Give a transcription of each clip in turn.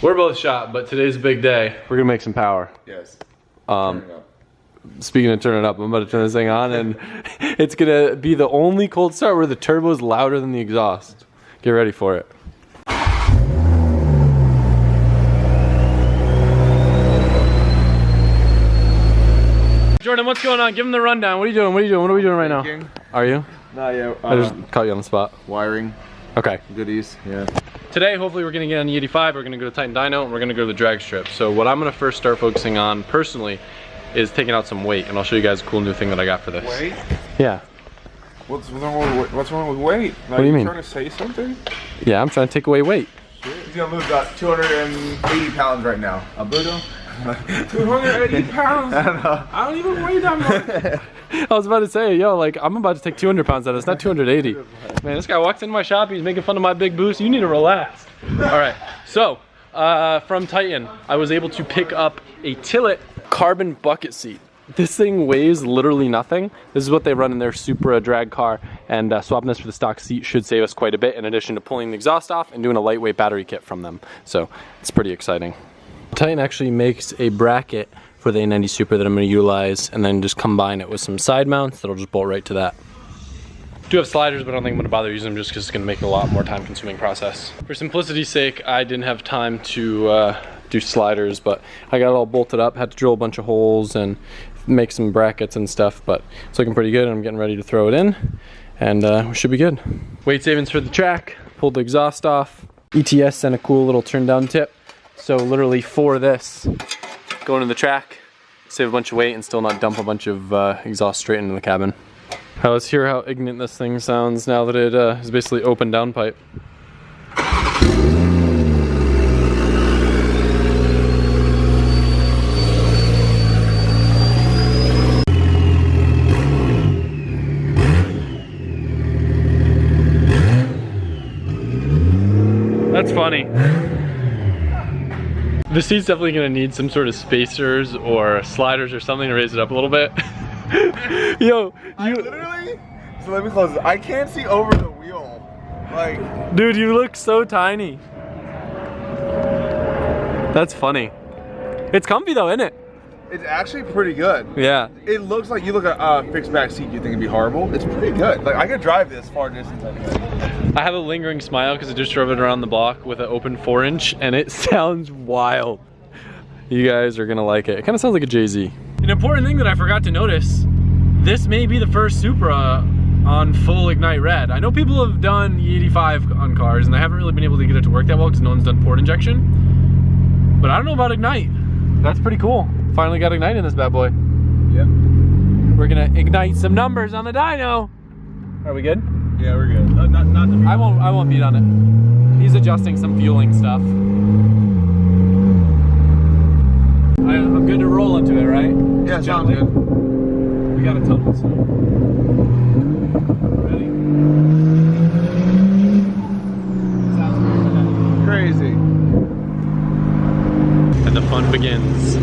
We're both shot, but today's a big day. We're gonna make some power. Yes. Speaking of turning up, I'm about to turn this thing on, and it's gonna be the only cold start where the turbo is louder than the exhaust. Get ready for it. Jordan, what's going on? Give him the rundown. What are you doing? What are you doing? What are we doing right now? Are you? Not yet. I just caught you on the spot. Wiring. Okay. Goodies. Yeah. Today, hopefully we're gonna get on the 85, we're gonna go to Titan Dyno, and we're gonna go to the drag strip. So what I'm gonna first start focusing on, personally, is taking out some weight, and I'll show you guys a cool new thing that I got for this. Weight? Yeah. What's wrong with weight? What do you mean? Trying to say something? Yeah, I'm trying to take away weight. He's gonna lose about 280 pounds right now. Alberto? 280 pounds? I don't even weigh that much. I was about to say, yo, like, I'm about to take 200 pounds out of it. It's not 280. Man, this guy walks into my shop, he's making fun of my big boost. You need to relax. All right, so, from Titan, I was able to pick up a Tillet carbon bucket seat. This thing weighs literally nothing. This is what they run in their Supra drag car, and swapping this for the stock seat should save us quite a bit, in addition to pulling the exhaust off and doing a lightweight battery kit from them. So, it's pretty exciting. Titan actually makes a bracket for the A90 Supra that I'm going to utilize, and then just combine it with some side mounts that'll just bolt right to that. I do have sliders, but I don't think I'm going to bother using them just because it's going to make it a lot more time-consuming process. For simplicity's sake, I didn't have time to do sliders, but I got it all bolted up, had to drill a bunch of holes and make some brackets and stuff, but it's looking pretty good. I'm getting ready to throw it in, and we should be good. Weight savings for the track, pulled the exhaust off. ETS sent a cool little turn-down tip. So literally for this, go into the track, save a bunch of weight, and still not dump a bunch of exhaust straight into the cabin. Now let's hear how ignorant this thing sounds now that it is basically open downpipe. That's funny. The seat's definitely gonna need some sort of spacers or sliders or something to raise it up a little bit. Yo, so let me close it. I can't see over the wheel. Like, dude, you look so tiny. That's funny. It's comfy though, isn't it? it's actually pretty good. Yeah. It looks like, you look at a fixed back seat, you think it'd be horrible. It's pretty good. Like, I could drive this far distance. I have a lingering smile because I just drove it around the block with an open 4-inch, and it sounds wild. You guys are gonna like it. It kind of sounds like a Jay-Z. An important thing that I forgot to notice, this may be the first Supra on full Ignite Red. I know people have done E85 on cars, and they haven't really been able to get it to work that well because no one's done port injection. But I don't know about Ignite. That's pretty cool. Finally got Ignite in this bad boy. Yep. We're gonna ignite some numbers on the dyno. Are we good? Yeah, we're good. Not the I won't beat on it. He's adjusting some fueling stuff. I'm good to roll into it, right? Yeah, sounds good. We got a tunnel, so. Ready? Sounds crazy. And the fun begins.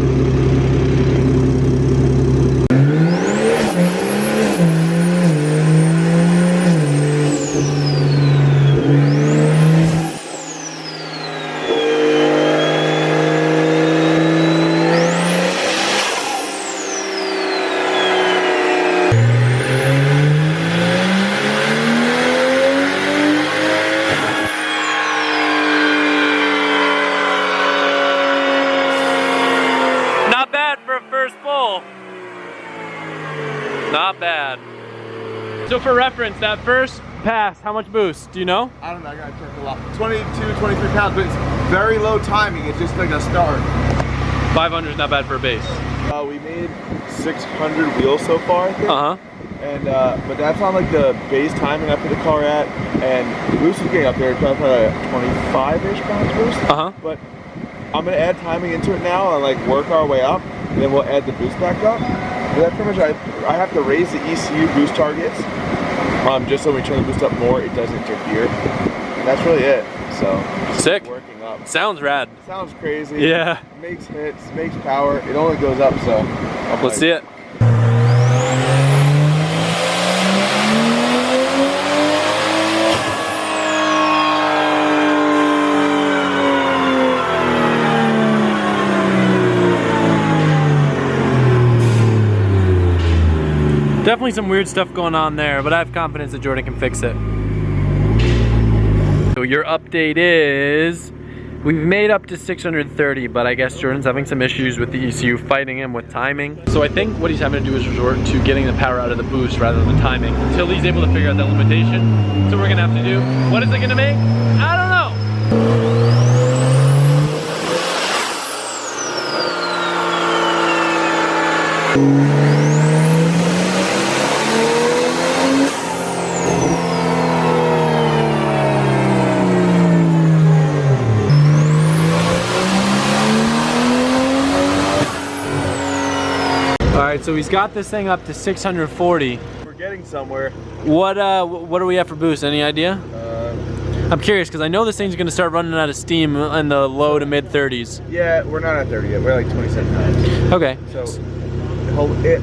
Not bad. So for reference, that first pass, how much boost? Do you know? I don't know, I gotta check a lot. 22, 23 pounds, but it's very low timing. It's just like a start. 500 is not bad for a base. We made 600 wheels so far, I think. Uh-huh. And, but that's on like the base timing I put the car at, and the boost is getting up there. It's probably like 25-ish pounds boost. Uh-huh. But I'm gonna add timing into it now and like work our way up, and then we'll add the boost back up. But that's pretty much, I have to raise the ECU boost targets, just so when we turn the boost up more, it doesn't interfere. And that's really it. So sick. Working up. Sounds rad. Sounds crazy. Yeah. Makes hits, makes power. It only goes up. So let's see it. definitely some weird stuff going on there, but I have confidence that Jordan can fix it. So your update is, we've made up to 630, but I guess Jordan's having some issues with the ECU, fighting him with timing. So I think what he's having to do is resort to getting the power out of the boost rather than the timing until he's able to figure out that limitation. So we're gonna have to do, what is it gonna make? I don't know. Alright, so he's got this thing up to 640. We're getting somewhere. What are we at for boost? Any idea? I'm curious because I know this thing's gonna start running out of steam in the low to mid 30s. Yeah, we're not at 30 yet. We're like 27. Okay. So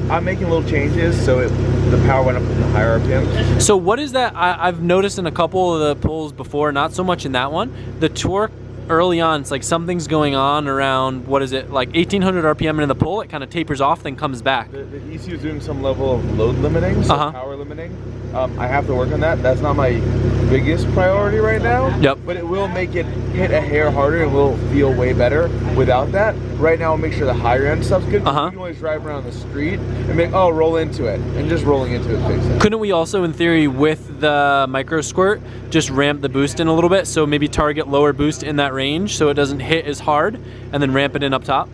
I'm making little changes so the power went up in the higher RPM. So what is that? I've noticed in a couple of the pulls before, not so much in that one. The torque early on, it's like something's going on around, what is it, like 1800 RPM in the pull, it kind of tapers off, then comes back. The ECU is doing some level of load limiting, so power limiting. I have to work on that. That's not my biggest priority right now. Yep. But it will make it hit a hair harder and will feel way better without that. Right now, I'll make sure the higher end stuff's good. You can always drive around the street and make, oh, roll into it. And just rolling into it fix it. Couldn't we also, in theory, with the Microsquirt, just ramp the boost in a little bit? So maybe target lower boost in that range so it doesn't hit as hard and then ramp it in up top?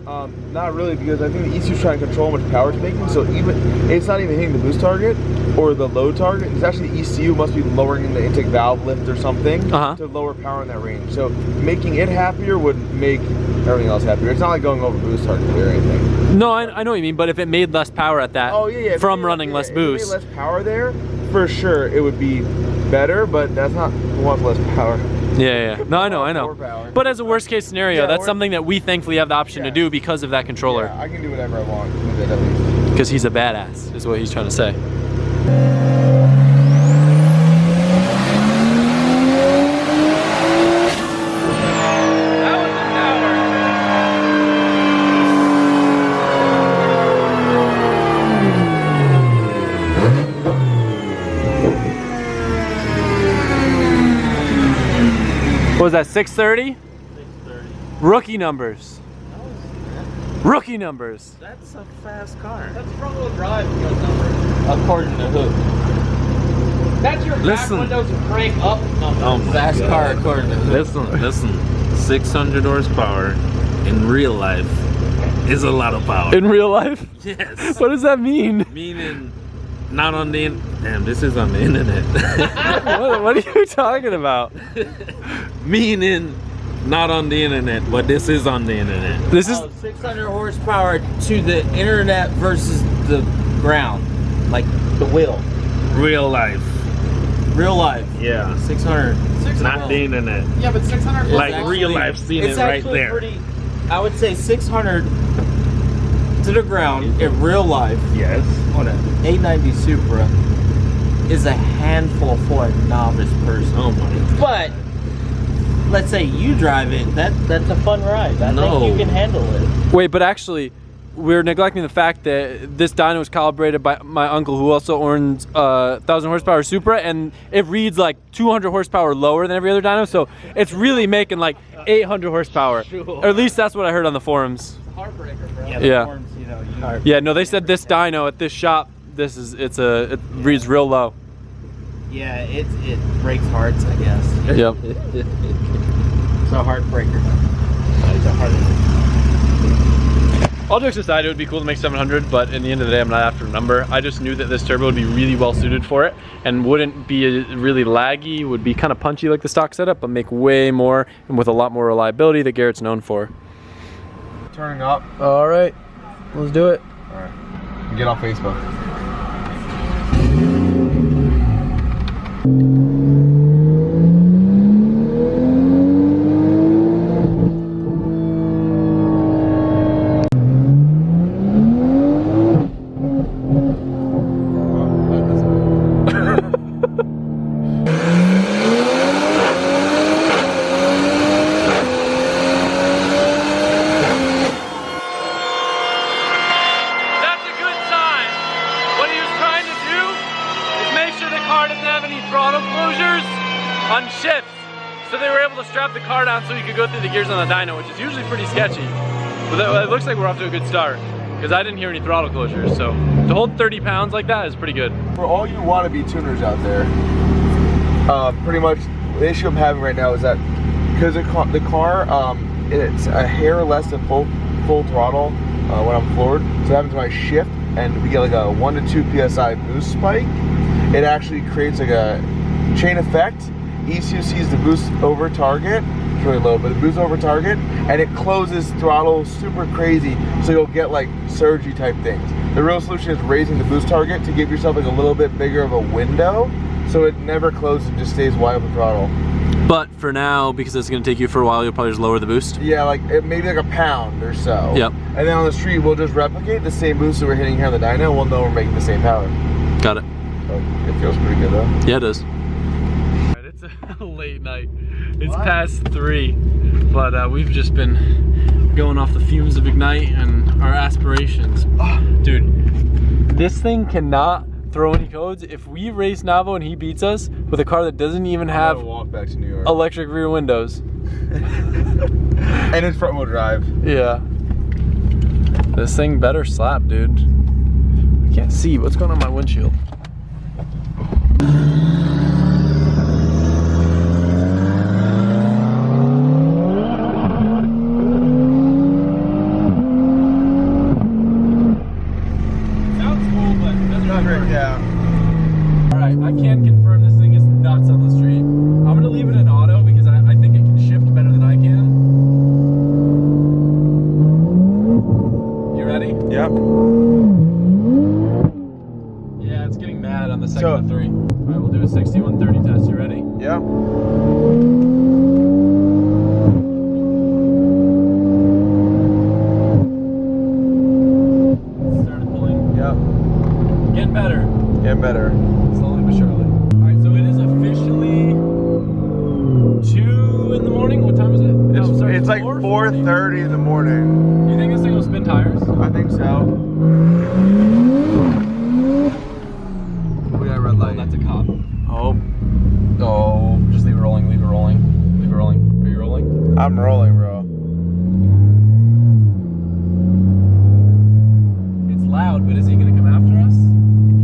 Not really, because I think the ECU's trying to control how much power it's making. So it's not even hitting the boost target or the load target. It's actually the ECU must be lowering the intake valve lift or something to lower power in that range. So making it happier would make everything else happier. It's not like going over boost target or anything. No, I know what you mean, but if it made less power at that, from running less boost. If it made less power there, for sure it would be better, but that's not who wants less power. Yeah. No, I know. But as a worst case scenario, that's something that we thankfully have the option to do because of that controller. Yeah, I can do whatever I want with it at least. Because he's a badass, is what he's trying to say. What was that, 630? 630. Rookie numbers. Rookie numbers. That's a fast car. That's front-wheel drive numbers. According to who? That's your back windows and crank up numbers. Fast car according to who? Listen. 600 horsepower in real life is a lot of power. In real life? Yes. What does that mean? Meaning, not on the damn, this is on the internet. What are you talking about? Meaning, not on the internet, but this is on the internet. This is 600 horsepower to the internet versus the ground, like the wheel. Real life. Real life. Yeah. 600. Not the internet. Yeah, but 600. Like actually, real life, seeing it right there. Pretty, I would say 600 to the ground in real life. Yes. On an 890 Supra is a handful for a novice person. Oh my. But let's say you drive it, that's a fun ride. I think you can handle it. Wait, but actually, we're neglecting the fact that this dyno is calibrated by my uncle, who also owns 1,000 horsepower Supra, and it reads like 200 horsepower lower than every other dyno, so it's really making like 800 horsepower. Sure. Or at least that's what I heard on the forums. Heartbreaker, bro. Yeah. Forums, Yeah, no, they said this dyno at this shop, it reads real low. Yeah, it breaks hearts, I guess. Yep. It's a heartbreaker. It's a heartbreaker. All jokes aside, it would be cool to make 700, but in the end of the day, I'm not after a number. I just knew that this turbo would be really well suited for it and wouldn't be really laggy, would be kind of punchy like the stock setup, but make way more and with a lot more reliability that Garrett's known for. Turning up. All right, let's do it. All right. Get on Facebook. That's a good sign. What he was trying to do car down so you could go through the gears on the dyno, which is usually pretty sketchy. But it looks like we're off to a good start because I didn't hear any throttle closures. So to hold 30 pounds like that is pretty good. For all you wannabe tuners out there, pretty much the issue I'm having right now is that because the car, it's a hair less than full throttle when I'm floored. So that happens when I shift and we get like a 1 to 2 PSI boost spike. It actually creates like a chain effect. ECU sees the boost over target, it's really low, but the boost over target, and it closes throttle super crazy, so you'll get like surgy type things. The real solution is raising the boost target to give yourself like a little bit bigger of a window, so it never closes and just stays wide open throttle. But for now, because it's gonna take you for a while, you'll probably just lower the boost? Yeah, like maybe like a pound or so. Yep. And then on the street, we'll just replicate the same boost that we're hitting here on the dyno, we'll know we're making the same power. Got it. So it feels pretty good though. Yeah, it does. It's a late night. It's past 3, but we've just been going off the fumes of Ignite and our aspirations. Dude, this thing cannot throw any codes. If we race Navo and he beats us with a car that doesn't even have walk back to New York. Electric rear windows. And it's front wheel drive. Yeah. This thing better slap, dude. I can't see what's going on my windshield. I can confirm this thing is nuts on the street. I'm gonna leave it in auto because I think it can shift better than I can. You ready? Yep. Yeah, it's getting mad on the second of 3. Alright, we'll do a 6130 test. You ready? Yep. Started pulling. Yep. Getting better. Getting better. Slowly but surely. Alright, so it is officially 2 in the morning. What time is it? It's like 4:30 in the morning. You think this thing will spin tires? I think so. We got a red light. Oh, that's a cop. Oh. Oh, just leave it rolling, leave it rolling. Leave it rolling. Are you rolling? I'm rolling, bro. It's loud, but is he gonna come after us?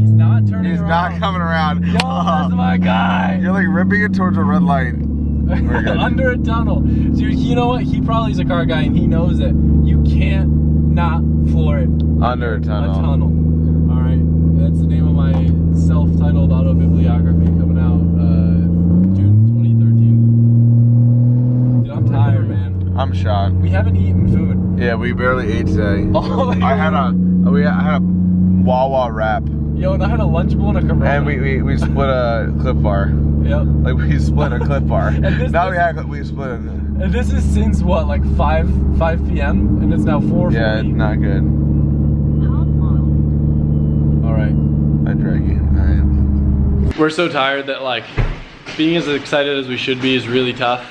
He's not turning He's around. not coming around. Yo, that's my guy. You're like ripping it towards a red light. We're good. Under a tunnel. Dude, you know what? He probably is a car guy and he knows that you can't not floor it. Under a tunnel. A tunnel. Alright. That's the name of my self-titled autobibliography coming out June 2013. Dude, I'm tired, man. I'm shot. We haven't eaten food. Yeah, we barely ate today. Oh, I had a Wawa wrap. Yo, and I had a Lunchable and a Corona. And we split a Cliff Bar. Yep. Like we split a Cliff Bar. And Now we split a... And this is since what, like 5 p.m. and it's now 4:40. Yeah, it's not good. Alright. I drag you. Alright. We're so tired that like being as excited as we should be is really tough.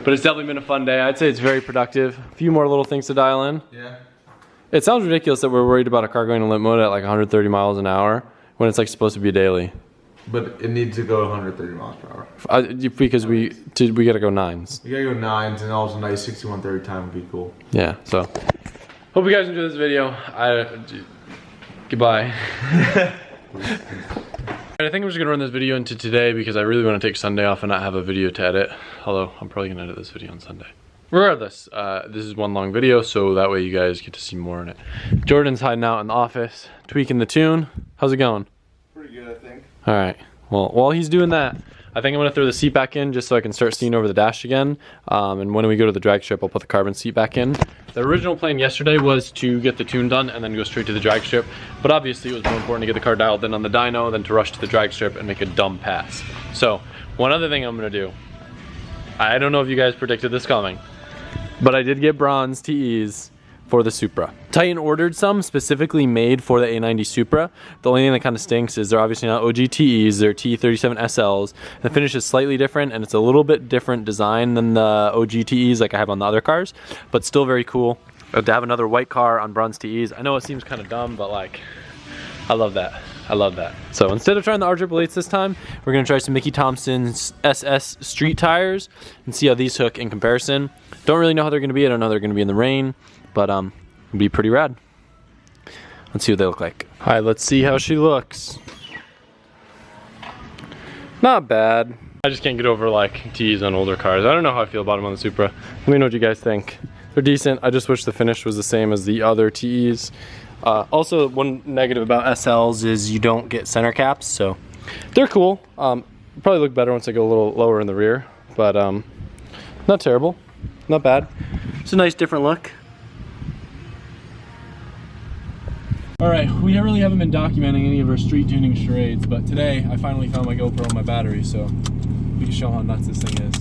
But it's definitely been a fun day. I'd say it's very productive. A few more little things to dial in. Yeah. It sounds ridiculous that we're worried about a car going in limp mode at like 130 miles an hour when it's like supposed to be daily. But it needs to go 130 miles per hour. Because we gotta go 9s. You gotta go 9s and also nice 6130 time would be cool. Yeah, so. Hope you guys enjoyed this video. Goodbye. I think I'm just gonna run this video into today because I really wanna take Sunday off and not have a video to edit. Although, I'm probably gonna edit this video on Sunday. Regardless, this is one long video, so that way you guys get to see more in it. Jordan's hiding out in the office, tweaking the tune. How's it going? Pretty good, I think. All right, well, while he's doing that, I think I'm gonna throw the seat back in just so I can start seeing over the dash again. And when we go to the drag strip, I'll put the carbon seat back in. The original plan yesterday was to get the tune done and then go straight to the drag strip. But obviously it was more important to get the car dialed in on the dyno than to rush to the drag strip and make a dumb pass. So, one other thing I'm gonna do. I don't know if you guys predicted this coming, but I did get bronze TEs for the Supra. Titan ordered some specifically made for the A90 Supra. The only thing that kind of stinks is they're obviously not OG TEs, they're T37SLs. The finish is slightly different and it's a little bit different design than the OG TEs like I have on the other cars, but still very cool. To have another white car on bronze TEs. I know it seems kind of dumb, but like, I love that. I love that. So instead of trying the R888s this time, we're gonna try some Mickey Thompson's SS street tires and see how these hook in comparison. Don't really know how they're gonna be. I don't know they're gonna be in the rain, but it'll be pretty rad. Let's see what they look like. All right, let's see how she looks. Not bad. I just can't get over like T's on older cars. I don't know how I feel about them on the Supra. Let me know what you guys think. They're decent. I just wish the finish was the same as the other TEs. Also, one negative about SLs is you don't get center caps, so they're cool. Probably look better once they go a little lower in the rear, but not terrible, not bad. It's a nice different look. All right, we really haven't been documenting any of our street tuning charades, but today I finally found my GoPro and my battery, so we can show how nuts this thing is.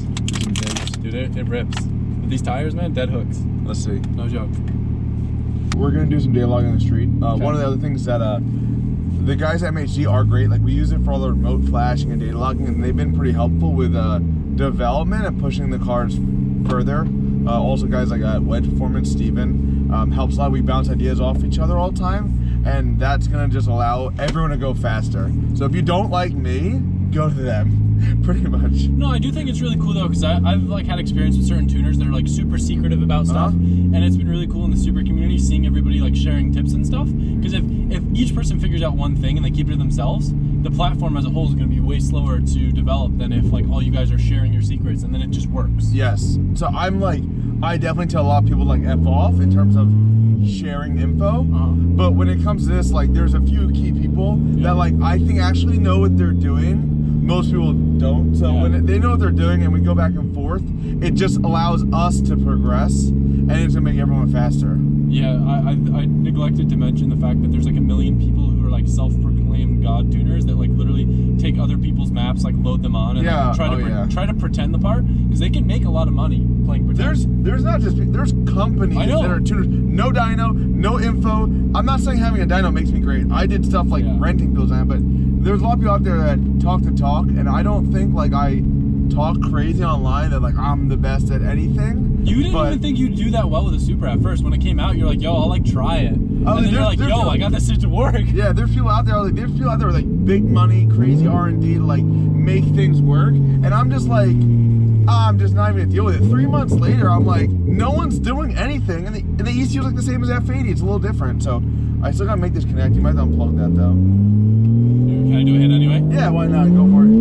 Dude, it rips. With these tires, man, dead hooks. Let's see. No joke. We're gonna do some data logging on the street. Okay. One of the other things that the guys at MHD are great. Like we use it for all the remote flashing and data logging, and they've been pretty helpful with development and pushing the cars further. Also, guys like Wedge Performance, Steven, helps a lot. We bounce ideas off each other all the time, and that's gonna just allow everyone to go faster. So if you don't like me, go to them. Pretty much. No, I do think it's really cool though, because I've like had experience with certain tuners that are like super secretive about stuff, and it's been really cool in the Supra community seeing everybody like sharing tips and stuff. Because if each person figures out one thing and they keep it to themselves, the platform as a whole is going to be way slower to develop than if like all you guys are sharing your secrets, and then it just works. Yes. So I'm like, I definitely tell a lot of people like F off in terms of sharing info, but when it comes to this, like there's a few key people that like I think actually know what they're doing. Most people don't, so when they know what they're doing and we go back and forth, it just allows us to progress, and it's gonna make everyone faster. Yeah, I neglected to mention the fact that there's like a million people who are like self-proclaimed god tuners that like literally take other people's maps, like load them on, and like, try to pretend the part, because they can make a lot of money playing pretend. There's not just there's companies that are tuners. No dyno, no info. I'm not saying having a dyno makes me great. I did stuff like renting bills on it, but there's a lot of people out there that talk the talk, and I don't think like I talk crazy online that like I'm the best at anything. You didn't even think you'd do that well with a Supra at first. When it came out, you're like, yo, I'll like try it. And then you're like, yo, I got this shit to work. Yeah, there's people out there with like big money, crazy R&D to like make things work, and I'm just like, I'm just not even gonna deal with it. 3 months later, I'm like, no one's doing anything, and the ECU is like the same as F80. It's a little different, so I still gotta make this connect. You might have to unplug that though. Can I do a hit anyway? Yeah, why not? Go for it.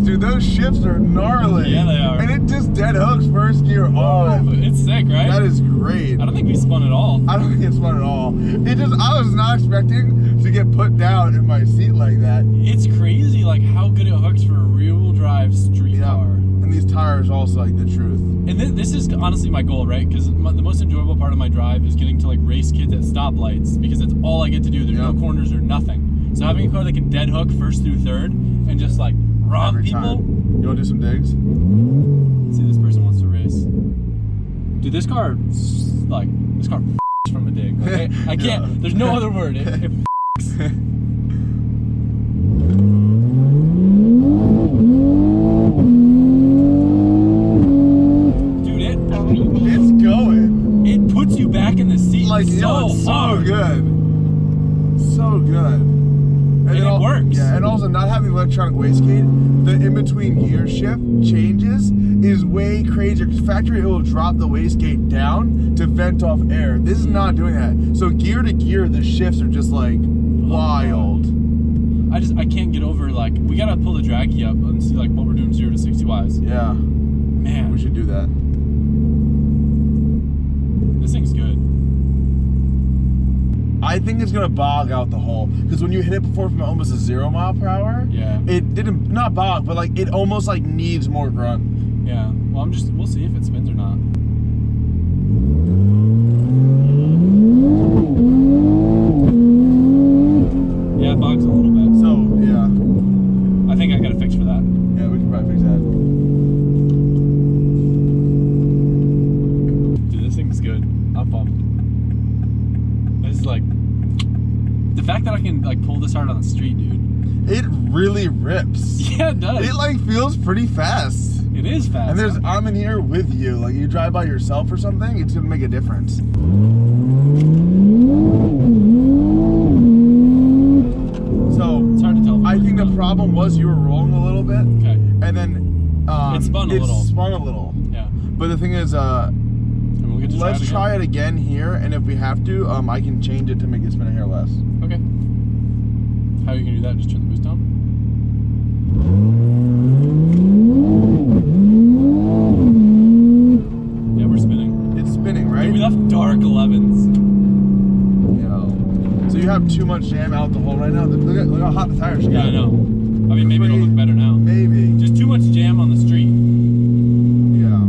Dude, those shifts are gnarly. Yeah, they are. And it just dead hooks first gear on. It's sick, right? That is great. I don't think we spun at all. I don't think it spun at all. I was not expecting to get put down in my seat like that. It's crazy, like how good it hooks for a rear-wheel drive street car. And these tires also like the truth. And this is honestly my goal, right? Because the most enjoyable part of my drive is getting to like race kids at stoplights, because it's all I get to do. There's no corners or nothing. So having a car that can dead hook first through third and just like rob people. You want to do some digs? Let's see, this person wants to race. Dude, this car from a dig. Okay? I can't. There's no other word. It Dude, it's going. It puts you back in the seat like so hard. Good. So good. And it works. Yeah, and also not having the electronic wastegate, the in-between gear shift changes is way crazier, because factory it will drop the wastegate down to vent off air. This is not doing that. So gear to gear, the shifts are just like wild. I can't get over, like, we gotta pull the draggy up and see like what we're doing 0 to 60 wise. Yeah. Man. We should do that. This thing's good. I think it's gonna bog out the hole, because when you hit it before from almost a 0 mile per hour, it didn't, not bog, but like it almost like needs more grunt. Yeah. Well, we'll see if it spins or not. Yeah, it bogs a little bit. So yeah, I think I got a fix for that. Yeah, we can probably fix that. Dude, this thing's good. I'm pumped. This is like the fact that I can like pull this hard on the street, dude. It really rips. Yeah, it does. It like feels pretty fast. It is fast. And I'm in here with you. Like you drive by yourself or something, it's gonna make a difference. So it's hard to tell. I think the problem was you were rolling a little bit. Okay. And then it spun a little. It spun a little. Yeah. But the thing is, let's try it again here, and if we have to, I can change it to make it spin a hair less. Okay. How are you gonna do that? Just turn the boost down? Yeah, we're spinning. It's spinning, right? Dude, we left dark 11s. Yo. So you have too much jam out the hole right now. Look how hot the tires are. Yeah, I know. I mean, maybe it'll look better now. Maybe. Just too much jam on the street. Yeah.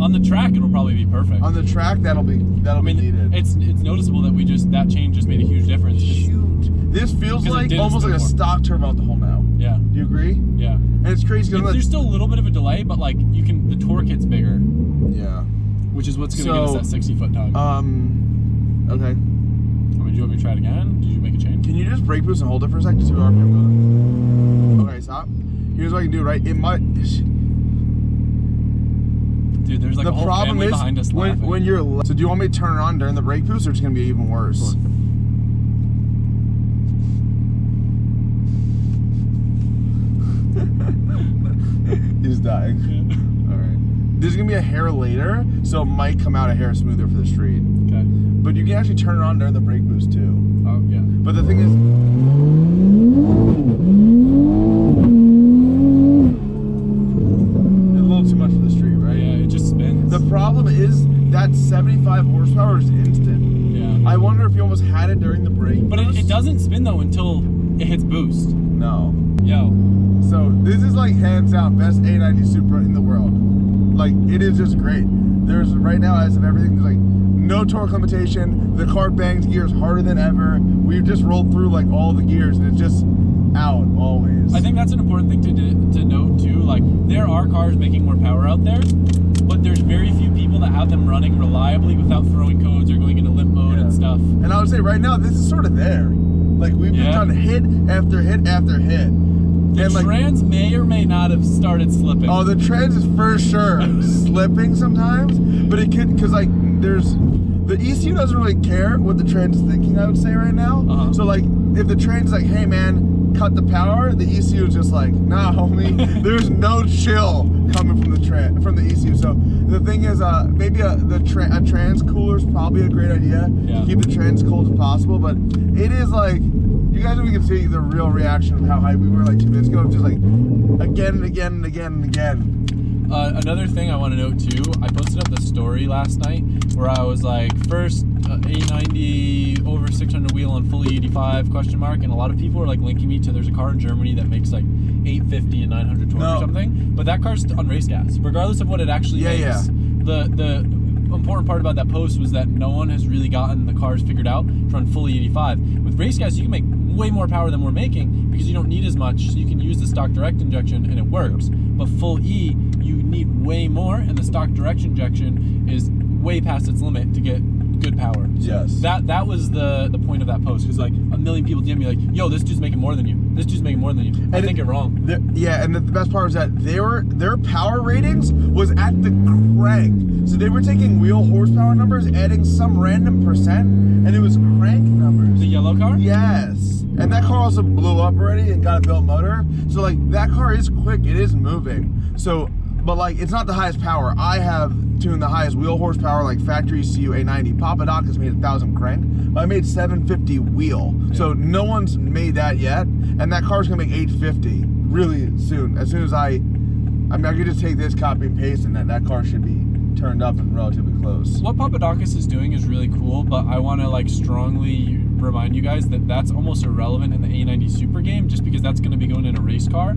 On the track, it'll probably be perfect. On the track, that'll be needed. It's noticeable that that change just made a huge difference. Huge. This feels like almost like a stock turbo out the hole now. Yeah. Do you agree? Yeah. And it's crazy. There's still a little bit of a delay, but like the torque hits bigger. Yeah. Which is what's gonna give us that 60-foot time. Okay. I mean, do you want me to try it again? Did you make a change? Can you just brake boost and hold it for a second to see what RPM goes? Okay, stop. Here's what I can do, right? It might. Dude, there's like a whole family behind us laughing. when you're. So do you want me to turn it on during the brake boost, or it's gonna be even worse? He's dying. All right. This is gonna be a hair later, so it might come out a hair smoother for the street. Okay. But you can actually turn it on during the brake boost too. Oh yeah. But the thing is, it's a little too much for the street, right? Yeah, it just spins. The problem is that 75 horsepower is instant. Yeah. I wonder if you almost had it during the brake But boost. it doesn't spin though until it hits boost. No. Yo. So this is like hands down best A90 Supra in the world. Like it is just great. There's right now as of everything, there's like no torque limitation. The car bangs gears harder than ever. We've just rolled through like all the gears and it's just out always. I think that's an important thing to note too. Like there are cars making more power out there, but there's very few people that have them running reliably without throwing codes or going into limp mode and stuff. And I would say right now this is sort of there. Like we've just done hit after hit after hit. The trans may or may not have started slipping. Oh, the trans is for sure slipping sometimes, but it could, because like there's, the ECU doesn't really care what the trans is thinking, I would say right now. So like if the trans is like, hey man, cut the power, the ECU is just like, nah homie, there's no chill coming from the ECU. So the thing is, maybe a trans cooler is probably a great idea to keep the trans cold as possible, but it is like, you guys can see the real reaction of how high we were like 2 minutes ago, just like again and again and again and again. Another thing I want to note too, I posted up the story last night where I was like, first A90 over 600 wheel on fully 85 question mark, and a lot of people are like linking me to there's a car in Germany that makes like 850 and 900 torque or something, but that car's on race gas, regardless of what it actually makes. The important part about that post was that no one has really gotten the cars figured out to run fully 85. With race gas, you can make way more power than we're making because you don't need as much, so you can use the stock direct injection and it works. But full E, you need way more, and the stock direct injection is way past its limit to get good power. So that was the point of that post, because like a million people DM me like, yo, this dude's making more than you. This dude's making more than you. I think you're wrong. Yeah, and the best part is that their power ratings was at the crank. So they were taking wheel horsepower numbers, adding some random percent, and it was crank numbers. The yellow car? Yes. And that car also blew up already and got a built motor. So like that car is quick, it is moving. So, but like it's not the highest power. I have tuned the highest wheel horsepower, like factory CU A90. Papa Doc has made 1,000 crank, but I made 750 wheel. So no one's made that yet, and that car's gonna make 850 really soon. As soon as I could just take this, copy and paste, and that car should be turned up and relatively close. What Papadakis is doing is really cool, but I want to like strongly remind you guys that that's almost irrelevant in the A90 Supra game, just because that's going to be going in a race car.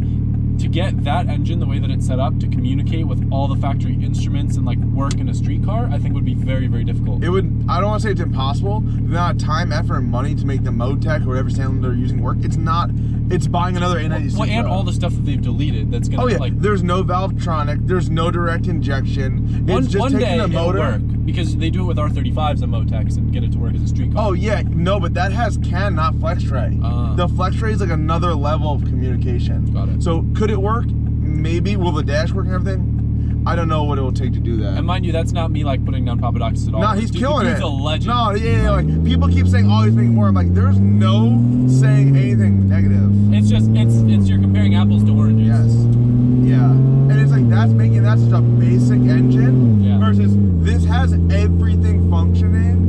To get that engine the way that it's set up to communicate with all the factory instruments and like work in a street car, I think would be very, very difficult. It would, I don't want to say it's impossible. The amount of time, effort, and money to make the mode tech or whatever standard they're using work, it's not, it's buying another A90 Supra. Well, and all the stuff that they've deleted that's going to like... There's no Valvetronic, there's no direct injection. It's just one taking day the motor. It'll work, because they do it with R35s and Motex and get it to work as a street car. Oh yeah, no, but that has CAN, not flex tray. The flex tray is like another level of communication. Got it. So could it work? Maybe. Will the dash work and everything? I don't know what it will take to do that. And mind you, that's not me like putting down Papadakis at all. No, he's killing it. He's a legend. No, yeah, like people keep saying, oh, he's making more. I'm like, there's no saying anything negative. It's just, it's you're comparing apples to oranges. Yes. Yeah. And it's like, that's making that such a basic engine versus this has everything functioning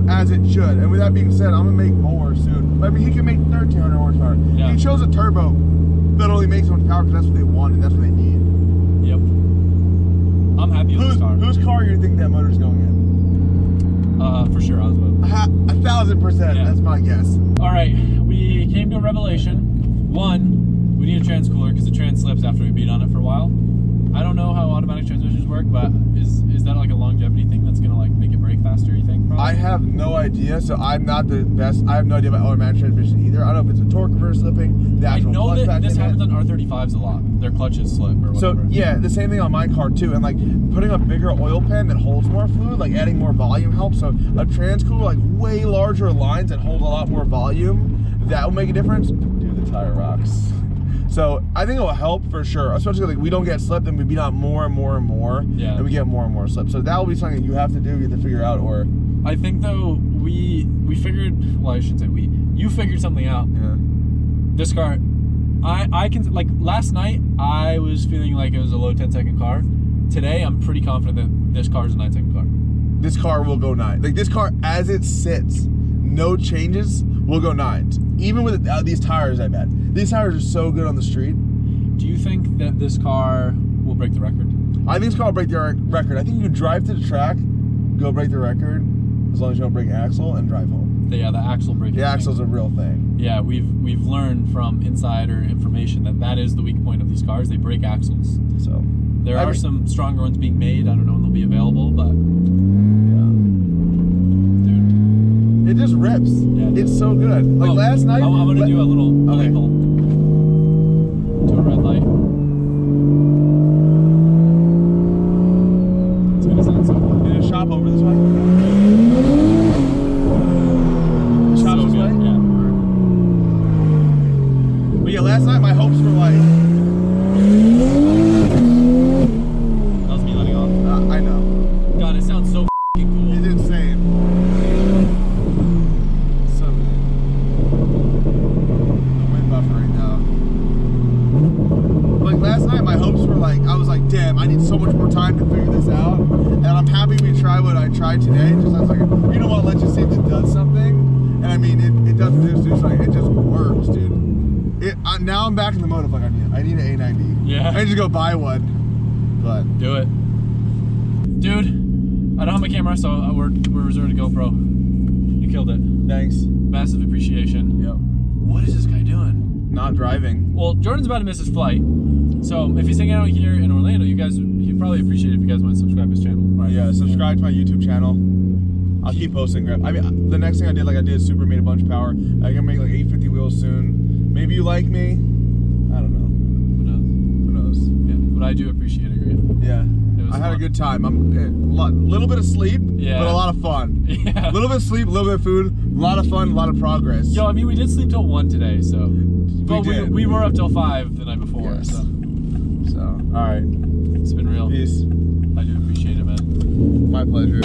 as it should. And with that being said, I'm gonna make more soon. I mean, he can make 1,300 horsepower. Yeah. He chose a turbo that only makes so much power because that's what they wanted. That's what they need. Yep. I'm happy with this car. Whose car do you think that motor's going in? For sure, Osmo. 1,000%. Yeah. That's my guess. All right, we came to a revelation. One, we need a trans cooler because the trans slips after we beat on it for a while. I don't know how automatic transmissions work, but is that like a longevity thing that's gonna like make it brake faster, you think? Probably? I have no idea, so I'm not the best. I have no idea about automatic transmission either. I don't know if it's a torque converter slipping, the actual clutch I know pack that this in happens it. on R35s a lot. Their clutches slip or whatever. So yeah, the same thing on my car too. And like putting a bigger oil pan that holds more fluid, like adding more volume helps. So a trans cooler, like way larger lines that hold a lot more volume, that will make a difference. Dude, the tire rocks. So I think it will help for sure, especially like we don't get slipped and we beat on more and more and more, and we get more and more slip. So that will be something you have to do, you have to figure out. Or I think though we figured, well I should say you figured something out. Yeah. This car, I can, like last night I was feeling like it was a low 10-second car. Today I'm pretty confident that this car is a 9-second car. This car will go 9. Like this car as it sits, no changes, will go 9s. Even with these tires, I bet. These tires are so good on the street. Do you think that this car will break the record? I think this car will break the record. I think you could drive to the track, go break the record, as long as you don't break axle and drive home. Yeah, the axle breaking. The axle's a real thing. Yeah, we've learned from insider information that is the weak point of these cars. They break axles. So there are some stronger ones being made. I don't know when they'll be available, but it just rips. Yeah, it's so good. Like last night. I'm gonna do a little light pull to a red light. It's gonna sound so good. Did it shop over this way? Shop this way? Yeah. But yeah, last night my hopes were like. That was me letting off. I know. God, it sounds so f***ing cool. It's insane. I was like, damn, I need so much more time to figure this out. And I'm happy we tried what I tried today. Just I was like, you know what, let's just see if it does something. And I mean, it doesn't do something. It just works, dude. Now I'm back in the mode of like, I need an A90. Yeah. I need to go buy one. But do it. Dude, I don't have my camera, so we're reserved to GoPro. You killed it. Thanks. Massive appreciation. Yep. What is this guy doing? Not driving. Well, Jordan's about to miss his flight. So if he's hanging out here in Orlando, he'd probably appreciate it if you guys want to subscribe to his channel. Right? Yeah, subscribe to my YouTube channel. I'll keep posting. I mean, the next thing I did is Supra made a bunch of power. I'm gonna make like 850 wheels soon. Maybe you like me. I don't know. Who knows? Yeah, but I do appreciate it, great. Yeah. I had a good time. Little bit of sleep, but a lot of fun. Yeah. A little bit of sleep, a little bit of food, a lot of fun, a lot of progress. Yo, I mean, we did sleep till 1 today, so. But we were up till 5 the night before, yes. so. So, all right. It's been real. Peace. I do appreciate it, man. My pleasure.